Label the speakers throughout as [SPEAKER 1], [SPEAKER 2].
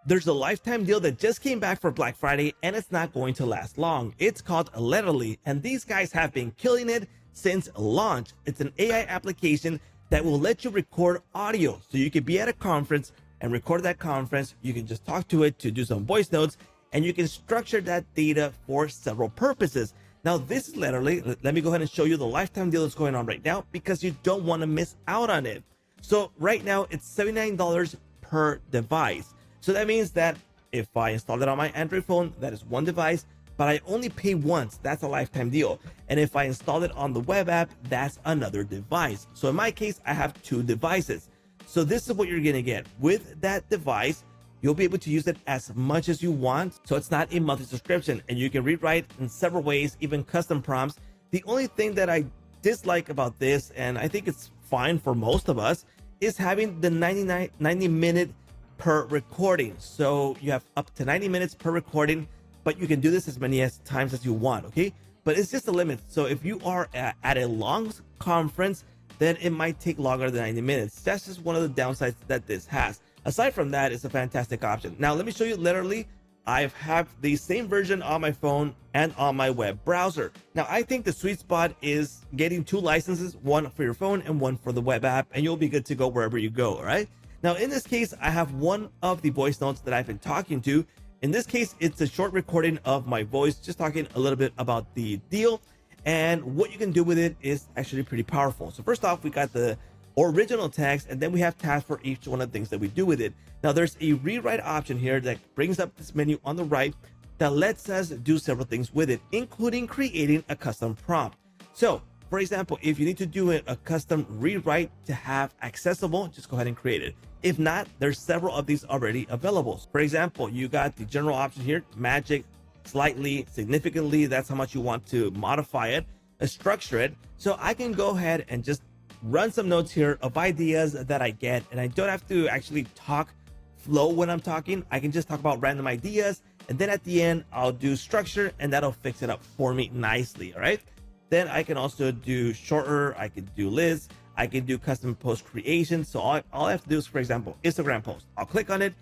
[SPEAKER 1] There's a lifetime deal that just came back for Black Friday, and it's not going to last long. It's called Letterly, and these guys have been killing it since launch. It's an AI application that will let you record audio. So you could be at a conference and record that conference. You can just talk to it to do some voice notes, and you can structure that data for several purposes. Now, this is Letterly. Let me go ahead and show you the lifetime deal that's going on right now, because you don't want to miss out on it. So right now it's $79 per device. So that means that if I install it on my Android phone, that is one device, but I only pay once. That's a lifetime deal. And if I install it on the web app, that's another device. So in my case, I have two devices. So this is what you're gonna get. With that device, you'll be able to use it as much as you want. So it's not a monthly subscription, and you can rewrite in several ways, even custom prompts. The only thing that I dislike about this, and I think it's fine for most of us, is having the 90 minute per recording. So you have up to 90 minutes per recording, but you can do this as many times as you want, okay? But it's just a limit. So if you are at a long conference, then it might take longer than 90 minutes. That's just one of the downsides that this has. Aside from that, it's a fantastic option. Now, let me show you Letterly. I have the same version on my phone and on my web browser. Now, I think the sweet spot is getting two licenses, one for your phone and one for the web app, and you'll be good to go wherever you go, all right? Now, in this case, I have one of the voice notes that I've been talking to. In this case, it's a short recording of my voice, just talking a little bit about the deal. And what you can do with it is actually pretty powerful. So first off, we got the original text, and then we have tasks for each one of the things that we do with it. Now, there's a rewrite option here that brings up this menu on the right that lets us do several things with it, including creating a custom prompt. So, for example, if you need to do a custom rewrite to have accessible, just go ahead and create it. If not, there's several of these already available. For example, you got the general option here, magic, slightly, significantly, that's how much you want to modify it, structure it. So I can go ahead and just run some notes here of ideas that I get, and I don't have to actually talk flow when I'm talking. I can just talk about random ideas, and then at the end, I'll do structure, and that'll fix it up for me nicely, all right? Then I can also do shorter, I can do lists, I can do custom post creation. So all I have to do is, for example, Instagram post. I'll click on it,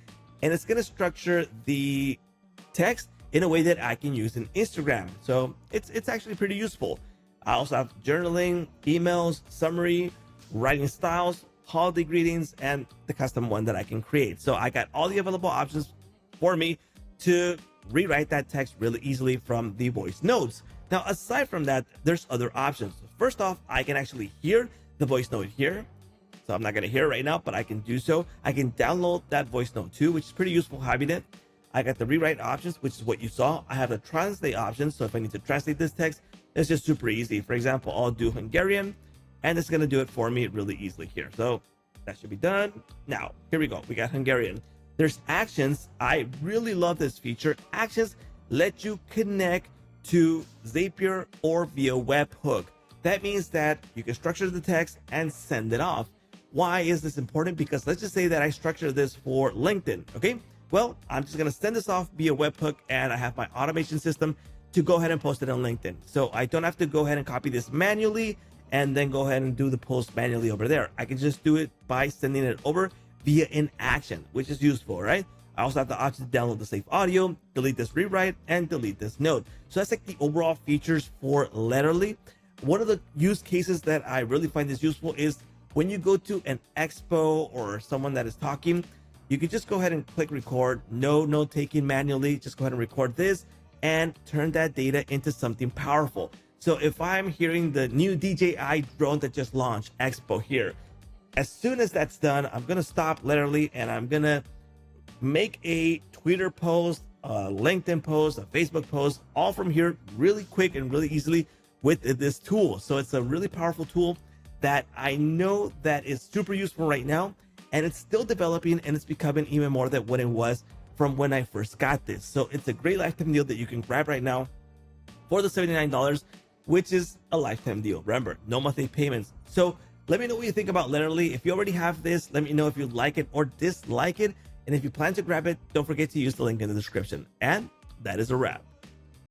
[SPEAKER 1] and it's gonna structure the text in a way that I can use in Instagram. So it's actually pretty useful. I also have journaling, emails, summary, writing styles, holiday greetings, and the custom one that I can create. So I got all the available options for me to rewrite that text really easily from the voice notes. Now, aside from that, there's other options. First off, I can actually hear the voice note here. So I'm not gonna hear it right now, but I can do so. I can download that voice note too, which is pretty useful having it. I got the rewrite options, which is what you saw. I have the translate options. So if I need to translate this text, it's just super easy. For example, I'll do Hungarian, and it's gonna do it for me really easily here. So that should be done. Now, here we go. We got Hungarian. There's actions. I really love this feature. Actions let you connect to Zapier or via webhook. That means that you can structure the text and send it off. Why is this important? Because let's just say that I structure this for LinkedIn, okay? Well, I'm just gonna send this off via webhook, and I have my automation system to go ahead and post it on LinkedIn. So I don't have to go ahead and copy this manually and then go ahead and do the post manually over there. I can just do it by sending it over via an action, which is useful, right? I also have the option to download the saved audio, delete this rewrite, and delete this note. So that's like the overall features for Letterly. One of the use cases that I really find this useful is when you go to an expo or someone that is talking, you can just go ahead and click record, no note taking manually, just go ahead and record this and turn that data into something powerful. So if I'm hearing the new DJI drone that just launched, Expo here, as soon as that's done, I'm gonna stop Letterly, and I'm gonna make a Twitter post, a LinkedIn post, a Facebook post, all from here really quick and really easily with this tool. So it's a really powerful tool that I know that is super useful right now, and it's still developing, and it's becoming even more than what it was from when I first got this. So it's a great lifetime deal that you can grab right now for the $79, which is a lifetime deal. Remember, no monthly payments. So let me know what you think about Letterly. If you already have this, let me know if you like it or dislike it. And if you plan to grab it, don't forget to use the link in the description. And that is a wrap.